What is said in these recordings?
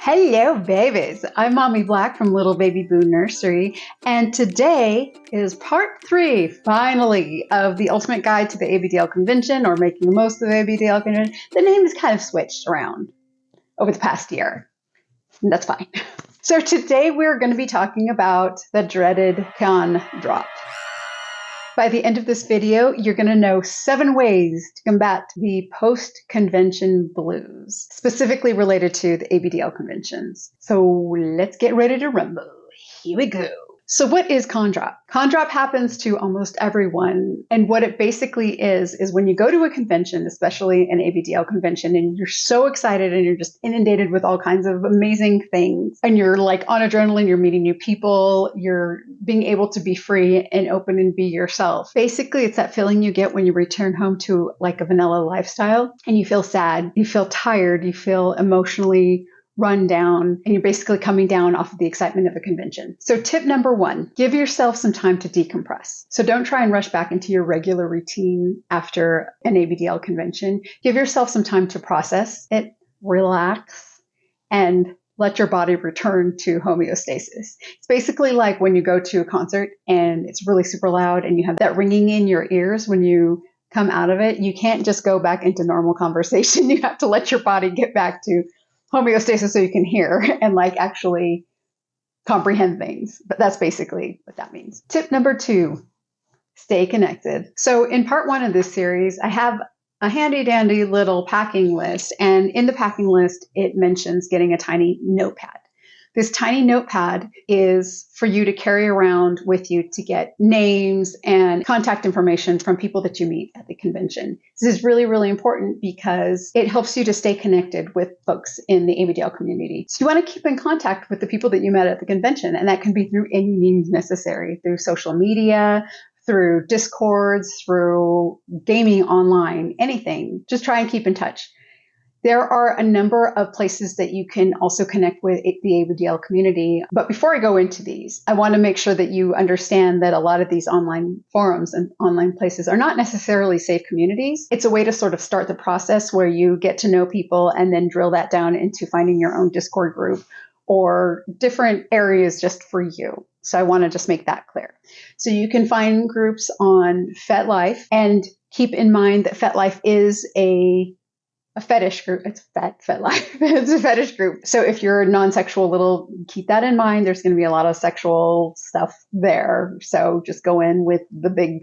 Hello, babies. I'm Mommy Black from Little Baby Boo Nursery, and today is part 3, finally, of the Ultimate Guide to the ABDL Convention, or Making the Most of the ABDL Convention. The name is kind of switched around over the past year, and that's fine. So today we're going to be talking about the dreaded con drop. By the end of this video, you're going to know 7 ways to combat the post-convention blues, specifically related to the ABDL conventions. So let's get ready to rumble. Here we go. So what is con drop? Con drop happens to almost everyone. And what it basically is when you go to a convention, especially an ABDL convention, and you're so excited and you're just inundated with all kinds of amazing things. And you're like on adrenaline, you're meeting new people, you're being able to be free and open and be yourself. Basically, it's that feeling you get when you return home to like a vanilla lifestyle and you feel sad, you feel tired, you feel emotionally run down, and you're basically coming down off of the excitement of a convention. So tip number 1, give yourself some time to decompress. So don't try and rush back into your regular routine after an ABDL convention. Give yourself some time to process it, relax, and let your body return to homeostasis. It's basically like when you go to a concert and it's really super loud and you have that ringing in your ears when you come out of it. You can't just go back into normal conversation. You have to let your body get back to homeostasis so you can hear and like actually comprehend things. But that's basically what that means. Tip number 2, stay connected. So in part 1 of this series, I have a handy dandy little packing list. And in the packing list, it mentions getting a tiny notepad. This tiny notepad is for you to carry around with you to get names and contact information from people that you meet at the convention. This is really, really important because it helps you to stay connected with folks in the ABDL community. So you want to keep in contact with the people that you met at the convention, and that can be through any means necessary, through social media, through Discords, through gaming online, anything. Just try and keep in touch. There are a number of places that you can also connect with the ABDL community. But before I go into these, I want to make sure that you understand that a lot of these online forums and online places are not necessarily safe communities. It's a way to sort of start the process where you get to know people and then drill that down into finding your own Discord group or different areas just for you. So I want to just make that clear. So you can find groups on FetLife, and keep in mind that FetLife is a fetish group. It's FetLife. It's a fetish group. So if you're non-sexual, keep that in mind. There's going to be a lot of sexual stuff there. So just go in with the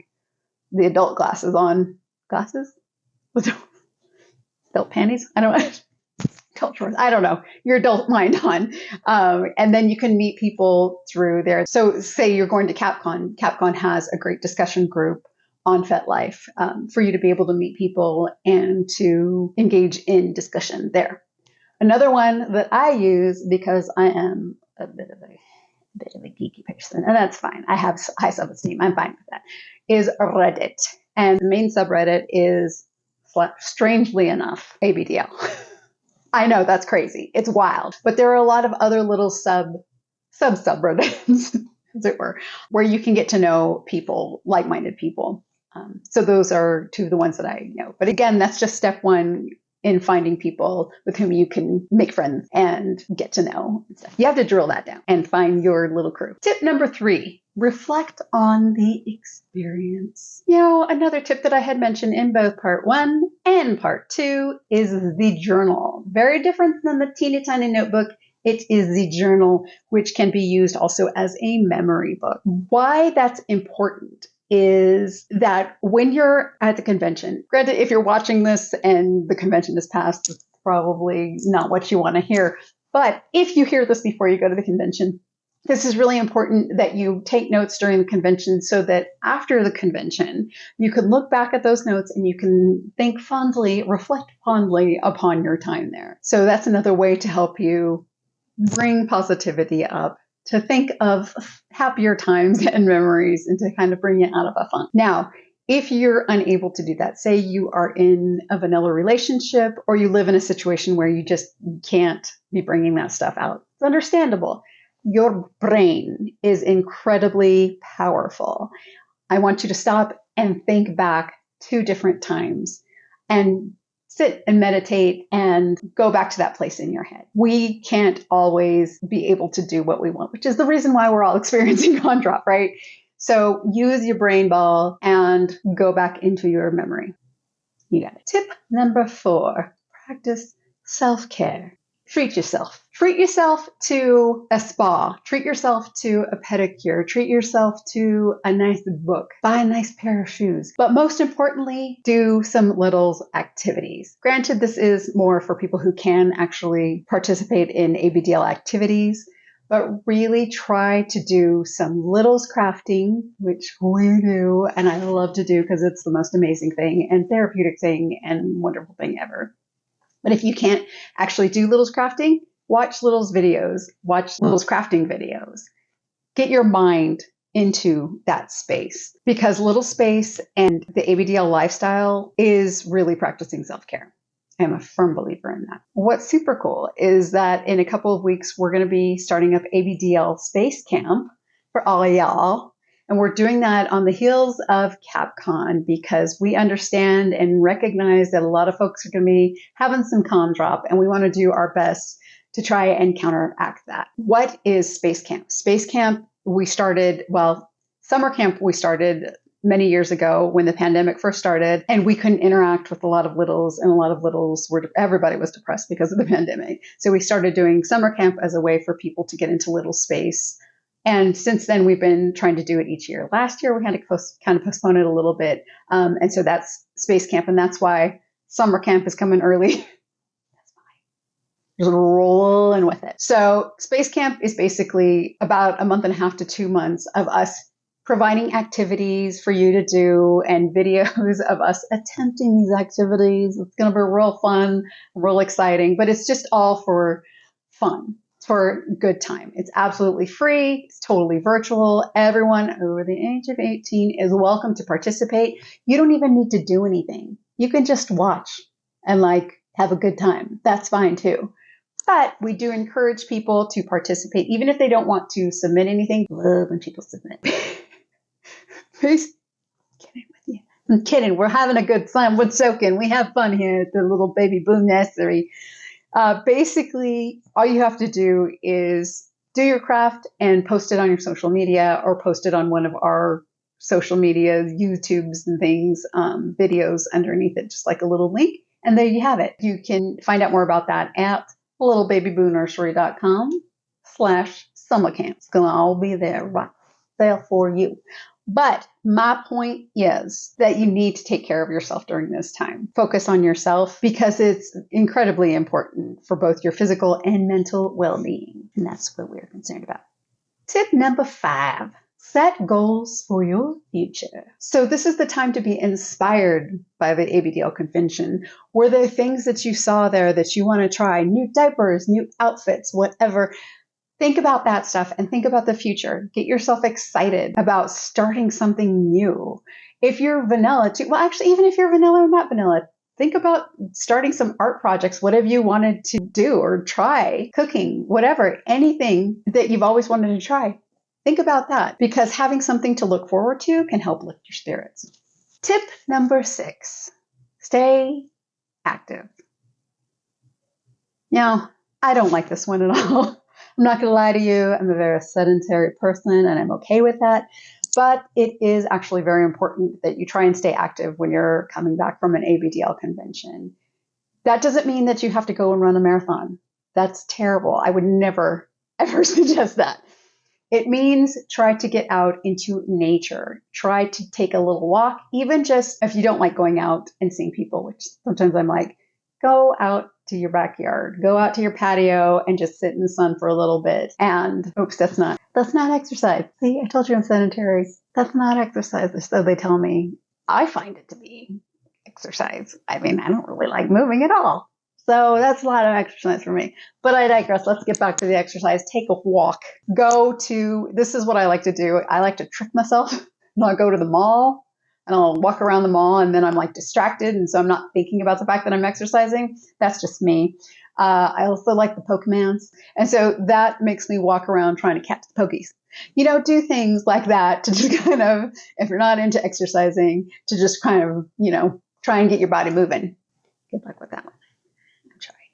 adult glasses on. Glasses? Adult panties? I don't know. Culture. I don't know. Your adult mind on. And then you can meet people through there. So say you're going to Capcom. Capcom has a great discussion group on FetLife for you to be able to meet people and to engage in discussion there. Another one that I use because I am a bit of a geeky person, and that's fine. I have high self-esteem. I'm fine with that, is Reddit. And the main subreddit is, strangely enough, ABDL. I know that's crazy. It's wild. But there are a lot of other little subreddits, as it were, where you can get to know people, like-minded people. So those are 2 of the ones that I know. But again, that's just step 1 in finding people with whom you can make friends and get to know. You have to drill that down and find your little crew. Tip number 3, reflect on the experience. Another tip that I had mentioned in both part 1 and part 2 is the journal. Very different than the teeny tiny notebook. It is the journal, which can be used also as a memory book. Why that's important is that when you're at the convention, granted, if you're watching this and the convention is past, it's probably not what you want to hear. But if you hear this before you go to the convention, this is really important that you take notes during the convention so that after the convention, you can look back at those notes and you can think fondly, reflect fondly upon your time there. So that's another way to help you bring positivity up, to think of happier times and memories and to kind of bring it out of a funk. Now, if you're unable to do that, say you are in a vanilla relationship or you live in a situation where you just can't be bringing that stuff out, it's understandable. Your brain is incredibly powerful. I want you to stop and think back 2 different times and sit and meditate and go back to that place in your head. We can't always be able to do what we want, which is the reason why we're all experiencing con drop, right? So use your brain ball and go back into your memory. You got it. Tip number 4, practice self-care. Treat yourself. Treat yourself to a spa. Treat yourself to a pedicure. Treat yourself to a nice book. Buy a nice pair of shoes. But most importantly, do some littles activities. Granted, this is more for people who can actually participate in ABDL activities, but really try to do some littles crafting, which we do, and I love to do because it's the most amazing thing and therapeutic thing and wonderful thing ever. But if you can't actually do littles crafting, watch littles videos, watch littles crafting videos. Get your mind into that space, because little space and the ABDL lifestyle is really practicing self-care. I'm a firm believer in that. What's super cool is that in a couple of weeks, we're going to be starting up ABDL Space Camp for all of y'all. And we're doing that on the heels of CapCon, because we understand and recognize that a lot of folks are going to be having some con drop, and we want to do our best to try and counteract that. What is Space Camp? Space Camp, summer camp we started many years ago when the pandemic first started, and we couldn't interact with a lot of littles, and a lot of littles everybody was depressed because of the pandemic. So we started doing summer camp as a way for people to get into little space. And since then, we've been trying to do it each year. Last year, we had to kind of postpone it a little bit. And so that's Space Camp. And that's why summer camp is coming early. That's fine. Just rolling with it. So Space Camp is basically about a month and a half to 2 months of us providing activities for you to do and videos of us attempting these activities. It's going to be real fun, real exciting, but it's just all for fun. For a good time. It's absolutely free. It's totally virtual. Everyone over the age of 18 is welcome to participate. You don't even need to do anything. You can just watch and have a good time. That's fine too. But we do encourage people to participate, even if they don't want to submit anything. Love when people submit. Please, kidding with you. I'm kidding. We're having a good time. We're soaking. We have fun here at the Little Baby Boo Nursery. Basically, all you have to do is do your craft and post it on your social media, or post it on one of our social media, YouTubes and things, videos underneath it, just like a little link. And there you have it. You can find out more about that at littlebabybooNursery.com/summer camp. It's going to all be there right there for you. But my point is that you need to take care of yourself during this time. Focus on yourself, because it's incredibly important for both your physical and mental well-being. And that's what we're concerned about. Tip number 5, set goals for your future. So this is the time to be inspired by the ABDL convention. Were there things that you saw there that you want to try? New diapers, new outfits, whatever. Think about that stuff and think about the future. Get yourself excited about starting something new. If you're vanilla too, well, actually, even if you're vanilla or not vanilla, think about starting some art projects, whatever you wanted to do or try, cooking, whatever, anything that you've always wanted to try. Think about that, because having something to look forward to can help lift your spirits. Tip number 6, stay active. Now, I don't like this one at all. I'm not going to lie to you. I'm a very sedentary person, and I'm okay with that. But it is actually very important that you try and stay active when you're coming back from an ABDL convention. That doesn't mean that you have to go and run a marathon. That's terrible. I would never, ever suggest that. It means try to get out into nature. Try to take a little walk, even just if you don't like going out and seeing people, which sometimes I'm like, go out to your backyard, go out to your patio and just sit in the sun for a little bit. And oops, that's not exercise. See, I told you I'm sedentary. That's not exercise. So they tell me. I find it to be exercise. I mean, I don't really like moving at all. So that's a lot of exercise for me. But I digress. Let's get back to the exercise. Take a walk. This is what I like to do. I like to trick myself. I'll go to the mall and I'll walk around the mall, and then I'm distracted. And so I'm not thinking about the fact that I'm exercising. That's just me. I also like the Pokemons. And so that makes me walk around trying to catch the Pokies. Do things like that to just kind of, if you're not into exercising, to just kind of, try and get your body moving. Good luck with that one.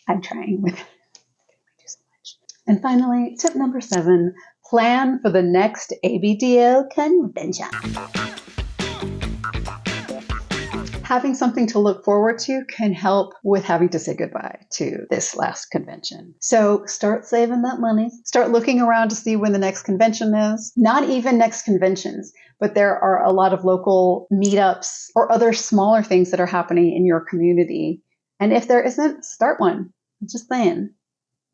I'm trying with it. I do so much. And finally, tip number 7, plan for the next ABDL convention. Having something to look forward to can help with having to say goodbye to this last convention. So start saving that money. Start looking around to see when the next convention is. Not even next conventions, but there are a lot of local meetups or other smaller things that are happening in your community. And if there isn't, start one. I'm just saying.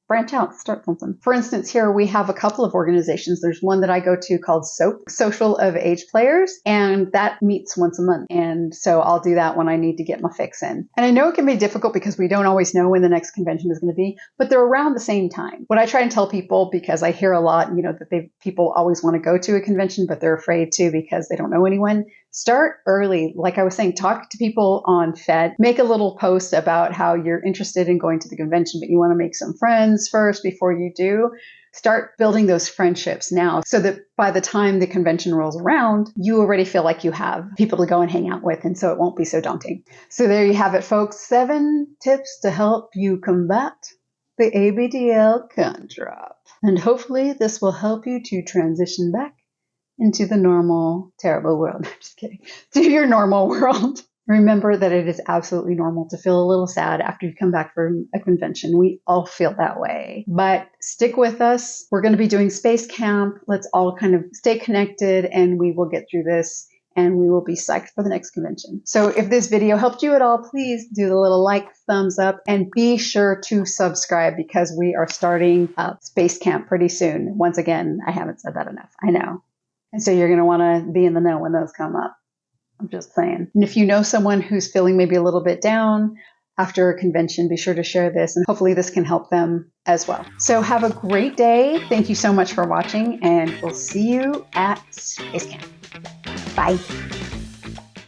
Branch out, start something. For instance, here we have a couple of organizations. There's one that I go to called SOAP, Social of Age Players, and that meets once a month. And so I'll do that when I need to get my fix in. And I know it can be difficult because we don't always know when the next convention is going to be, but they're around the same time. What I try and tell people, because I hear a lot, that people always want to go to a convention, but they're afraid to because they don't know anyone. Start early. Like I was saying, talk to people on Fed. Make a little post about how you're interested in going to the convention, but you want to make some friends first before you do. Start building those friendships now so that by the time the convention rolls around, you already feel like you have people to go and hang out with, and so it won't be so daunting. So there you have it, folks. 7 tips to help you combat the ABDL con drop. And hopefully this will help you to transition back into the normal, terrible world. I'm just kidding. To your normal world. Remember that it is absolutely normal to feel a little sad after you come back from a convention. We all feel that way. But stick with us. We're going to be doing Space Camp. Let's all kind of stay connected and we will get through this and we will be psyched for the next convention. So if this video helped you at all, please do the little thumbs up, and be sure to subscribe because we are starting Space Camp pretty soon. Once again, I haven't said that enough. I know. And so you're going to want to be in the know when those come up. I'm just saying. And if you know someone who's feeling maybe a little bit down after a convention, be sure to share this, and hopefully this can help them as well. So have a great day. Thank you so much for watching, and we'll see you at Space Camp. Bye.